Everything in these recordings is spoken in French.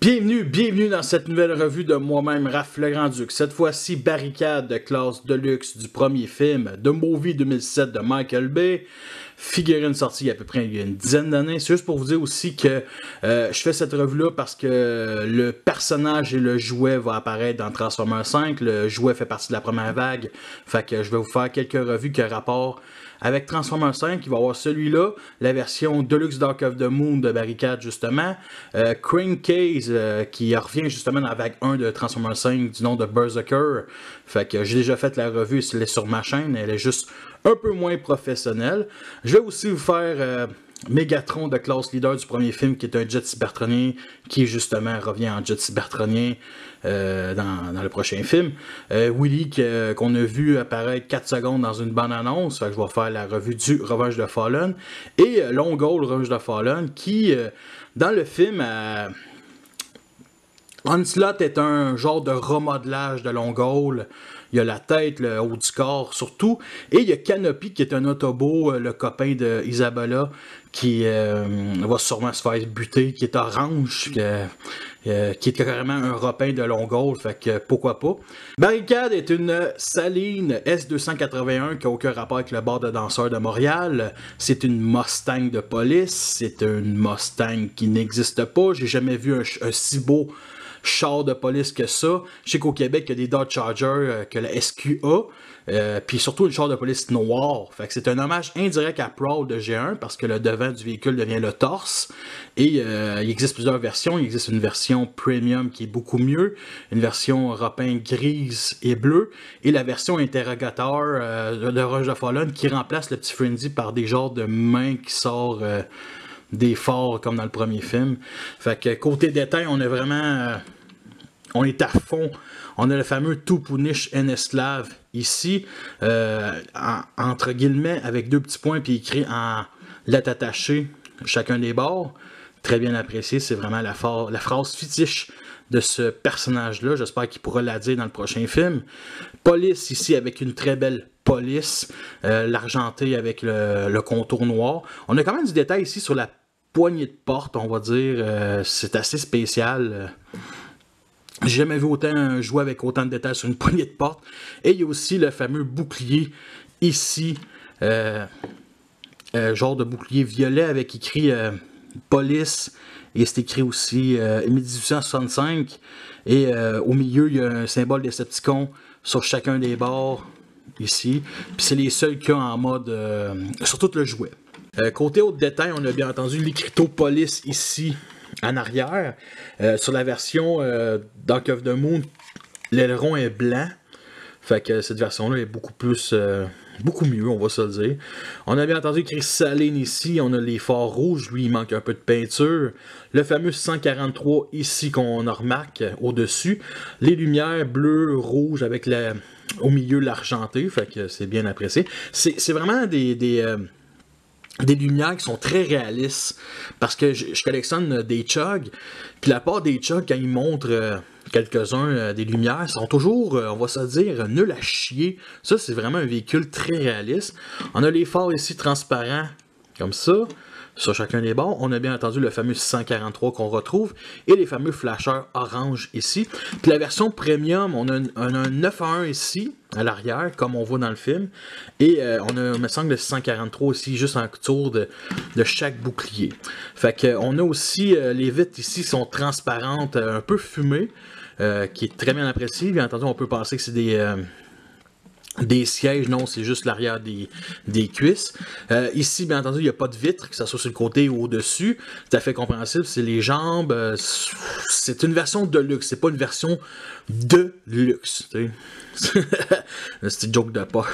Bienvenue dans cette nouvelle revue de moi-même, Raph le Grand-Duc. Cette fois-ci, Barricade de classe Deluxe du premier film, The Movie 2007 de Michael Bay. Figurine sortie à peu près il y a une dizaine d'années. C'est juste pour vous dire aussi que je fais cette revue-là parce que le personnage et le jouet vont apparaître dans Transformers 5. Le jouet fait partie de la première vague. Fait que je vais vous faire quelques revues qui ont rapport avec Transformers 5. Il va y avoir celui-là, la version Deluxe Dark of the Moon de Barricade justement. Crankcase qui revient justement dans la vague 1 de Transformers 5 du nom de Berserker. Fait que j'ai déjà fait la revue, elle est sur ma chaîne, elle est juste un peu moins professionnelle. Je vais aussi vous faire Megatron de classe leader du premier film qui est un jet cybertronien qui justement revient en jet cybertronien dans le prochain film. Willy qu'on a vu apparaître 4 secondes dans une bande-annonce, je vais faire la revue du Revenge de Fallen. Et Longall Revenge de Fallen qui dans le film Onslaught est un genre de remodelage de Longall. Il y a la tête, le haut du corps surtout. Et il y a Canopy qui est un Autobot, le copain de Isabella, qui va sûrement se faire buter, qui est orange, qui est carrément un repin de Longall, fait que pourquoi pas. Barricade est une Saline S281 qui n'a aucun rapport avec le bar de danseurs de Montréal. C'est une Mustang de police, c'est une Mustang qui n'existe pas. J'ai jamais vu un si beau char de police que ça. Je sais qu'au Québec, il y a des Dodge Charger que la SQ a, puis surtout une char de police noir. Fait que c'est un hommage indirect à Prowl de G1 parce que le devant du véhicule devient le torse. Et il existe plusieurs versions. Il existe une version premium qui est beaucoup mieux, une version rapin grise et bleue, et la version interrogateur de Revenge of Fallen qui remplace le petit Frenzy par des genres de mains qui sortent des phares comme dans le premier film. Fait que côté détail, on est vraiment on est à fond. On a le fameux Tupunish Eneslav ici, entre guillemets, avec deux petits points, puis écrit en lettres attachées chacun des bords. Très bien apprécié, c'est vraiment la phrase fétiche de ce personnage-là. J'espère qu'il pourra la dire dans le prochain film. Police ici avec une très belle police, l'argenté avec le contour noir. On a quand même du détail ici sur la poignée de porte, on va dire. C'est assez spécial. J'ai jamais vu autant jouer avec autant de détails sur une poignée de porte. Et il y a aussi le fameux bouclier ici. Genre de bouclier violet avec écrit police. Et c'est écrit aussi 1865. Et au milieu, il y a un symbole Decepticon sur chacun des bords ici. Puis c'est les seuls qu'il y a en mode sur tout le jouet. Côté autre détail, on a bien entendu l'écriteau police ici en arrière. Sur la version Dark of the Moon, l'aileron est blanc. Fait que cette version-là est beaucoup plus beaucoup mieux, on va se le dire. On a bien entendu écrit Saline ici, on a les phares rouges, lui il manque un peu de peinture. Le fameux 143 ici qu'on remarque au-dessus. Les lumières bleues, rouges avec au milieu l'argenté, fait que c'est bien apprécié. C'est vraiment des lumières qui sont très réalistes parce que je collectionne des chugs, puis la part des chugs quand ils montrent quelques-uns des lumières sont toujours, on va se dire, nul à chier. Ça c'est vraiment un véhicule très réaliste. On a les phares ici transparents comme ça sur chacun des bords. On a bien entendu le fameux 143 qu'on retrouve et les fameux flasheurs orange ici. Puis la version premium, on a un 9 à 1 ici à l'arrière, comme on voit dans le film. Et on a, me semble, le 143 aussi, juste en tour de chaque bouclier. Fait que on a aussi les vitres ici sont transparentes, un peu fumées, qui est très bien apprécié. Bien entendu, on peut penser que c'est des sièges, non, c'est juste l'arrière des cuisses. Ici, bien entendu, il n'y a pas de vitre, que ce soit sur le côté ou au-dessus. Tout à fait compréhensible, c'est les jambes. C'est une version de luxe, c'est pas une version de luxe. C'est une joke de pas.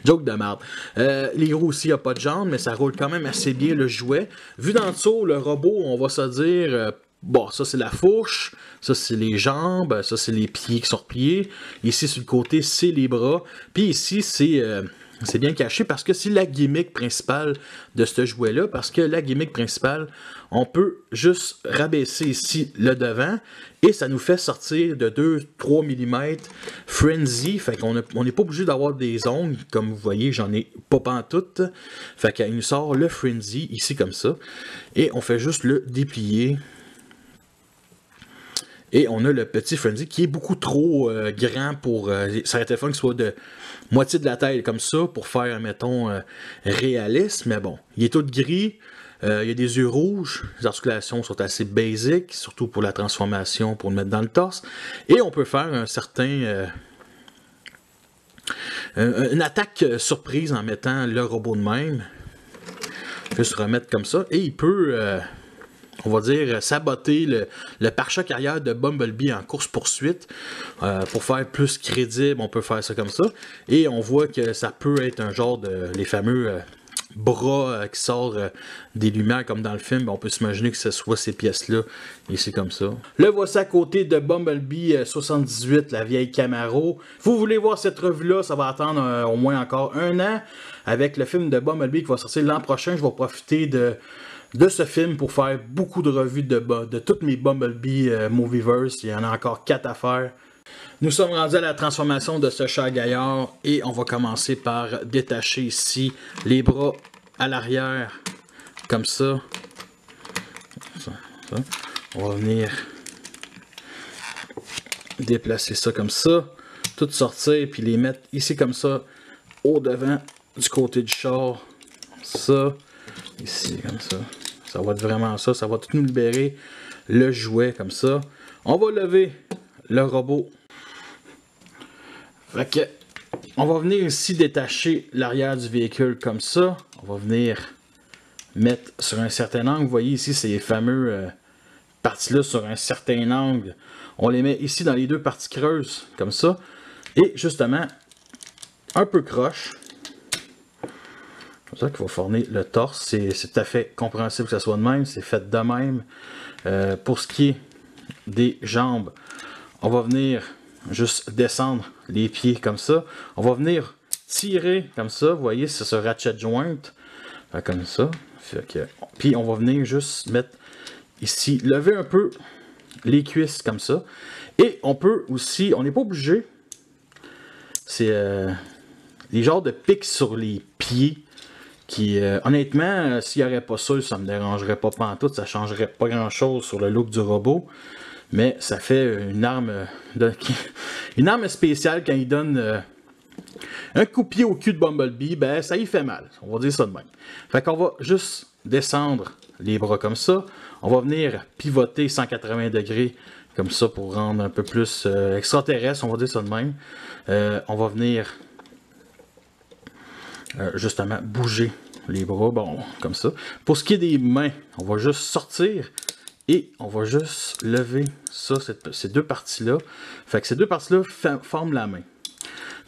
Joke de merde. Les roues aussi, il n'y a pas de jambes, mais ça roule quand même assez bien le jouet. Vu d'en dessous, le robot, on va se dire... bon, ça c'est la fourche, ça c'est les jambes, ça c'est les pieds qui sont repliés. Ici sur le côté, c'est les bras. Puis ici, c'est bien caché parce que c'est la gimmick principale de ce jouet-là. Parce que la gimmick principale, on peut juste rabaisser ici le devant et ça nous fait sortir de 2-3 mm Frenzy. Fait qu'on n'est pas obligé d'avoir des ongles. Comme vous voyez, j'en ai pas pantoute. Fait qu'il nous sort le Frenzy ici comme ça. Et on fait juste le déplier. Et on a le petit Frenzy qui est beaucoup trop grand pour... ça aurait été fun qu'il soit de moitié de la taille comme ça pour faire, mettons, réaliste. Mais bon, il est tout gris. Il y a des yeux rouges. Les articulations sont assez basiques, surtout pour la transformation, pour le mettre dans le torse. Et on peut faire un certain... une attaque surprise en mettant le robot de même. Juste remettre comme ça. Et il peut... on va dire, saboter le pare-choc arrière de Bumblebee en course-poursuite. Pour faire plus crédible, on peut faire ça comme ça. Et on voit que ça peut être un genre de... les fameux bras qui sortent des lumières comme dans le film. On peut s'imaginer que ce soit ces pièces-là. Et c'est comme ça. Le voici à côté de Bumblebee 78, la vieille Camaro. Vous voulez voir cette revue-là, ça va attendre au moins encore 1 an. Avec le film de Bumblebee qui va sortir l'an prochain, je vais profiter de ce film pour faire beaucoup de revues de toutes mes Bumblebee Movieverse. Il y en a encore 4 à faire. Nous sommes rendus à la transformation de ce chat gaillard et on va commencer par détacher ici les bras à l'arrière comme ça. On va venir déplacer ça comme ça, tout sortir puis les mettre ici comme ça au devant du côté du char. Ça. Ici, comme ça. Ça va être vraiment ça. Ça va tout nous libérer le jouet, comme ça. On va lever le robot. Fait que, on va venir ici détacher l'arrière du véhicule, comme ça. On va venir mettre sur un certain angle. Vous voyez ici, ces fameux parties-là sur un certain angle. On les met ici dans les 2 parties creuses, comme ça. Et justement, un peu croche. C'est ça qu'il va fournir le torse. C'est tout à fait compréhensible que ça soit de même. C'est fait de même. Pour ce qui est des jambes, on va venir juste descendre les pieds comme ça. On va venir tirer comme ça. Vous voyez, c'est ce ratchet joint. Comme ça. Puis on va venir juste mettre ici, lever un peu les cuisses comme ça. Et on peut aussi, on n'est pas obligé. C'est les genres de pics sur les pieds. Qui, honnêtement, s'il n'y aurait pas ça, ça me dérangerait pas pantoute, ça changerait pas grand chose sur le look du robot. Mais ça fait une arme une arme spéciale quand il donne un coup de pied au cul de Bumblebee, ben ça y fait mal. On va dire ça de même. Fait qu'on va juste descendre les bras comme ça. On va venir pivoter 180 degrés comme ça pour rendre un peu plus extraterrestre, on va dire ça de même. On va venir justement bouger les bras, bon, comme ça. Pour ce qui est des mains, on va juste sortir et on va juste lever ça, ces 2 parties-là. Fait que ces 2 parties-là forment la main.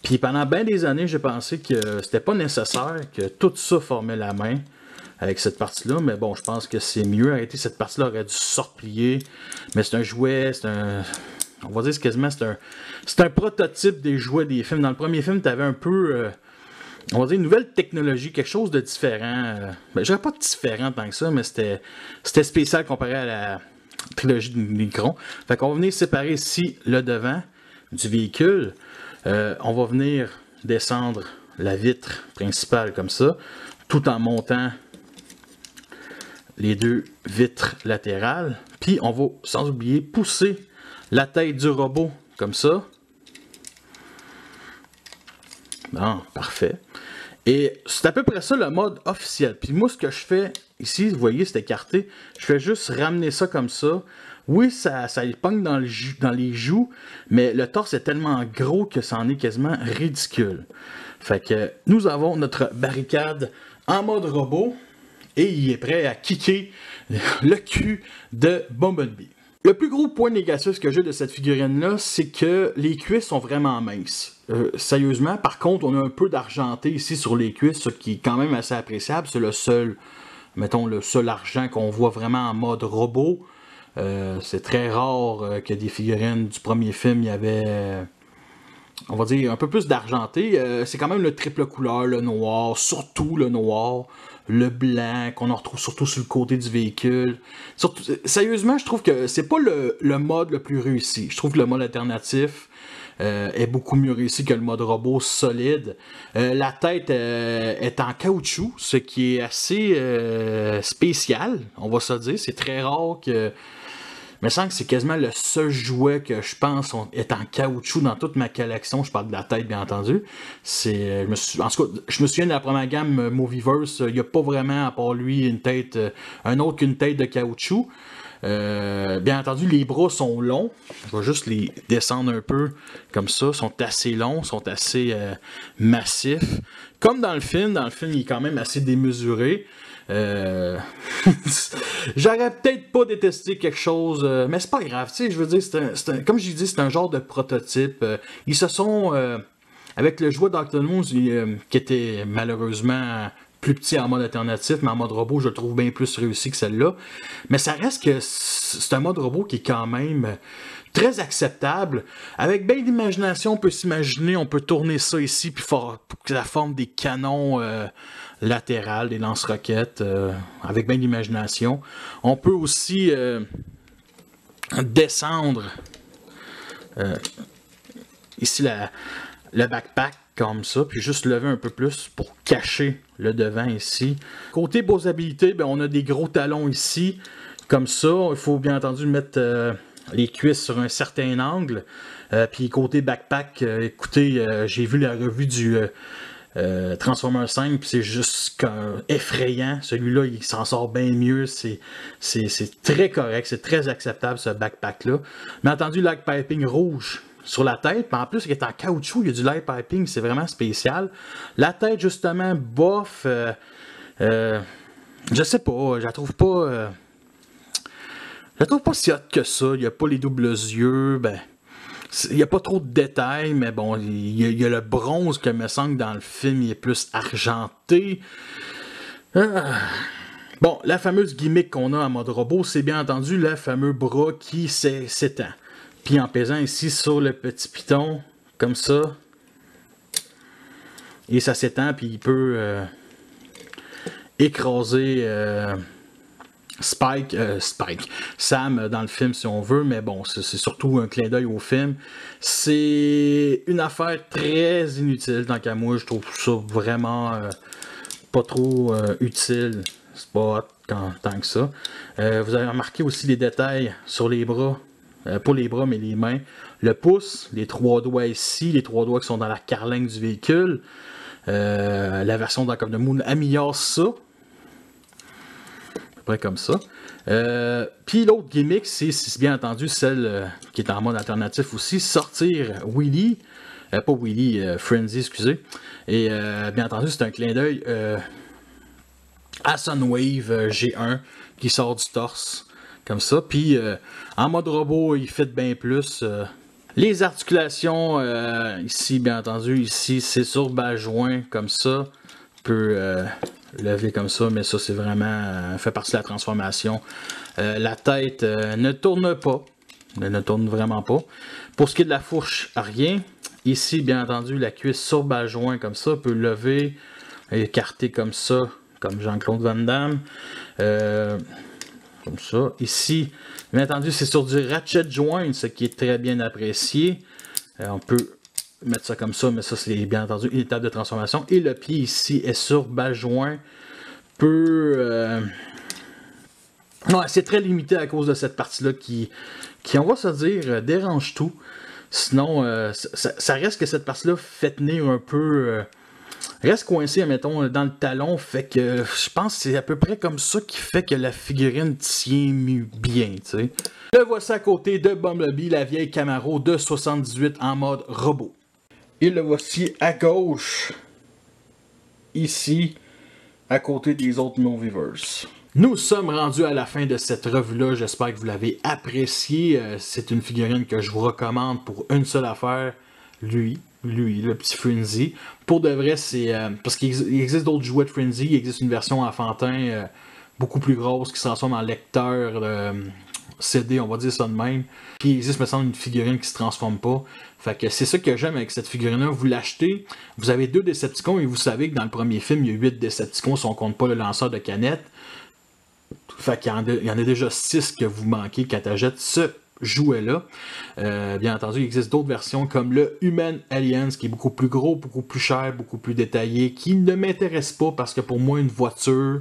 Puis pendant bien des années, j'ai pensé que c'était pas nécessaire que tout ça formait la main avec cette partie-là, mais bon, je pense que c'est mieux. Arrêter cette partie-là aurait dû se replier, mais c'est un jouet, c'est un... On va dire quasiment, c'est un prototype des jouets des films. Dans le premier film, tu avais un peu... on va dire une nouvelle technologie, quelque chose de différent. Ben, je dirais pas différent tant que ça, mais c'était spécial comparé à la trilogie de Micron. Fait qu'on va venir séparer ici le devant du véhicule. On va venir descendre la vitre principale comme ça, tout en montant les 2 vitres latérales. Puis on va, sans oublier, pousser la tête du robot comme ça. Bon, parfait. Et c'est à peu près ça le mode officiel. Puis moi, ce que je fais ici, vous voyez, c'est écarté. Je fais juste ramener ça comme ça. Oui, ça y pogne dans les joues, mais le torse est tellement gros que ça en est quasiment ridicule. Fait que nous avons notre barricade en mode robot et il est prêt à kicker le cul de Bumblebee. Le plus gros point négatif que j'ai de cette figurine-là, c'est que les cuisses sont vraiment minces. Sérieusement, par contre, on a un peu d'argenté ici sur les cuisses, ce qui est quand même assez appréciable. C'est le seul, mettons, le seul argent qu'on voit vraiment en mode robot. C'est très rare que des figurines du premier film, il y avait, on va dire, un peu plus d'argenté. C'est quand même le triple couleur, le noir, surtout le noir. Le blanc qu'on en retrouve surtout sur le côté du véhicule. Surtout, sérieusement, je trouve que c'est pas le mode le plus réussi. Je trouve que le mode alternatif est beaucoup mieux réussi que le mode robot solide. La tête est en caoutchouc, ce qui est assez spécial, on va se dire. C'est très rare que me semble que c'est quasiment le seul jouet que je pense est en caoutchouc dans toute ma collection. Je parle de la tête, bien entendu. En tout cas, je me souviens de la première gamme Movieverse. Il n'y a pas vraiment, à part lui, une tête, un autre qu'une tête de caoutchouc. Bien entendu, les bras sont longs. Je vais juste les descendre un peu comme ça. Ils sont assez longs, sont assez massifs. Comme dans le film, il est quand même assez démesuré. J'aurais peut-être pas détesté quelque chose, mais c'est pas grave. Tu sais, je veux dire, comme je dis, c'est un genre de prototype. Ils se sont, avec le jouet Dr. Moon, qui était malheureusement plus petit en mode alternatif, mais en mode robot, je le trouve bien plus réussi que celle-là. Mais ça reste que c'est un mode robot qui est quand même très acceptable. Avec bien d'imagination, on peut s'imaginer, on peut tourner ça ici, puis pour que ça forme des canons latérales, des lance-roquettes, avec bien d'imagination. On peut aussi descendre ici le backpack, comme ça, puis juste lever un peu plus pour cacher le devant ici. Côté posabilité, ben, on a des gros talons ici, comme ça. Il faut bien entendu mettre les cuisses sur un certain angle. Puis côté backpack, écoutez, j'ai vu la revue du Transformers 5, puis c'est juste effrayant. Celui-là, il s'en sort bien mieux. C'est très correct, c'est très acceptable ce backpack-là. Mais entendu, light piping rouge sur la tête, mais en plus, il est en caoutchouc, il y a du light piping, c'est vraiment spécial. La tête, justement, bof, je sais pas, je la trouve pas... je la trouve pas si hot que ça, il n'y a pas les doubles yeux, ben... Il n'y a pas trop de détails, mais bon, il y a le bronze que me semble dans le film, il est plus argenté. Bon, la fameuse gimmick qu'on a en mode robot, c'est bien entendu le fameux bras qui s'étend. Puis en pesant ici sur le petit piton, comme ça, et ça s'étend, puis il peut écraser Sam dans le film si on veut, mais bon, c'est surtout un clin d'œil au film. C'est une affaire très inutile, tant qu'à moi, je trouve ça vraiment pas trop utile. C'est pas tant que ça. Vous avez remarqué aussi les détails sur les bras. Pas les bras, mais les mains. Le pouce, les 3 doigts ici, les 3 doigts qui sont dans la carlingue du véhicule. La version d'Dr. Moon améliore ça. À peu près comme ça. Puis l'autre gimmick, c'est bien entendu celle qui est en mode alternatif aussi, sortir Wheelie. Pas Wheelie, Frenzy, excusez. Et bien entendu, c'est un clin d'œil à Sunwave G1 qui sort du torse. Comme ça, puis en mode robot, il fait bien plus. Les articulations, ici, bien entendu, ici, c'est sur bas-joint, comme ça. On peut lever comme ça, mais ça, c'est vraiment, fait partie de la transformation. La tête ne tourne pas, elle ne tourne vraiment pas. Pour ce qui est de la fourche, rien. Ici, bien entendu, la cuisse sur bas-joint, comme ça, on peut lever, écarter comme ça, comme Jean-Claude Van Damme. Comme ça. Ici, bien entendu, c'est sur du ratchet joint, ce qui est très bien apprécié. On peut mettre ça comme ça, mais ça, c'est bien entendu une étape de transformation. Et le pied ici est sur bas joint. Ouais, c'est très limité à cause de cette partie-là qui, on va se dire, dérange tout. Sinon, ça reste que cette partie-là fait tenir un peu... reste coincé, mettons, dans le talon, fait que je pense que c'est à peu près comme ça qui fait que la figurine tient bien, tu sais. Le voici à côté de Bumblebee, la vieille Camaro de 78 en mode robot. Et le voici à gauche, ici, à côté des autres Movieverse. Nous sommes rendus à la fin de cette revue-là, j'espère que vous l'avez apprécié. C'est une figurine que je vous recommande pour une seule affaire, lui, le petit Frenzy. Pour de vrai, c'est... parce qu'il existe d'autres jouets de Frenzy, il existe une version enfantin beaucoup plus grosse qui se transforme en lecteur CD, on va dire ça de même. Puis il existe, me semble, une figurine qui se transforme pas. Fait que c'est ça que j'aime avec cette figurine-là. Vous l'achetez, vous avez 2 Decepticons et vous savez que dans le premier film, il y a 8 Decepticons si on compte pas le lanceur de canettes. Fait qu'il y en a déjà 6 que vous manquez quand tu achètes ce jouet-là. Bien entendu, il existe d'autres versions comme le Human Aliens, qui est beaucoup plus gros, beaucoup plus cher, beaucoup plus détaillé, qui ne m'intéresse pas parce que pour moi, une voiture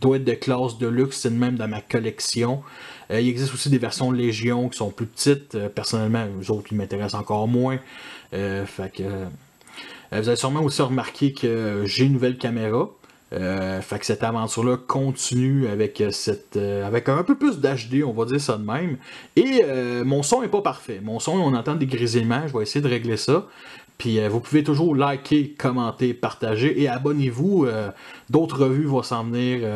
doit être de classe de luxe, c'est de même dans ma collection. Il existe aussi des versions Légion qui sont plus petites. Personnellement, les autres, ils m'intéressent encore moins. Fait que, vous avez sûrement aussi remarqué que j'ai une nouvelle caméra. Fait que cette aventure-là continue avec avec un peu plus d'HD, on va dire ça de même. Et mon son est pas parfait. Mon son, on entend des grésillements. Je vais essayer de régler ça. Puis vous pouvez toujours liker, commenter, partager et abonnez-vous. D'autres revues vont s'en venir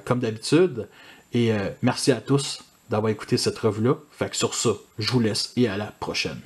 comme d'habitude. Et merci à tous d'avoir écouté cette revue-là. Fait que sur ça, je vous laisse et à la prochaine.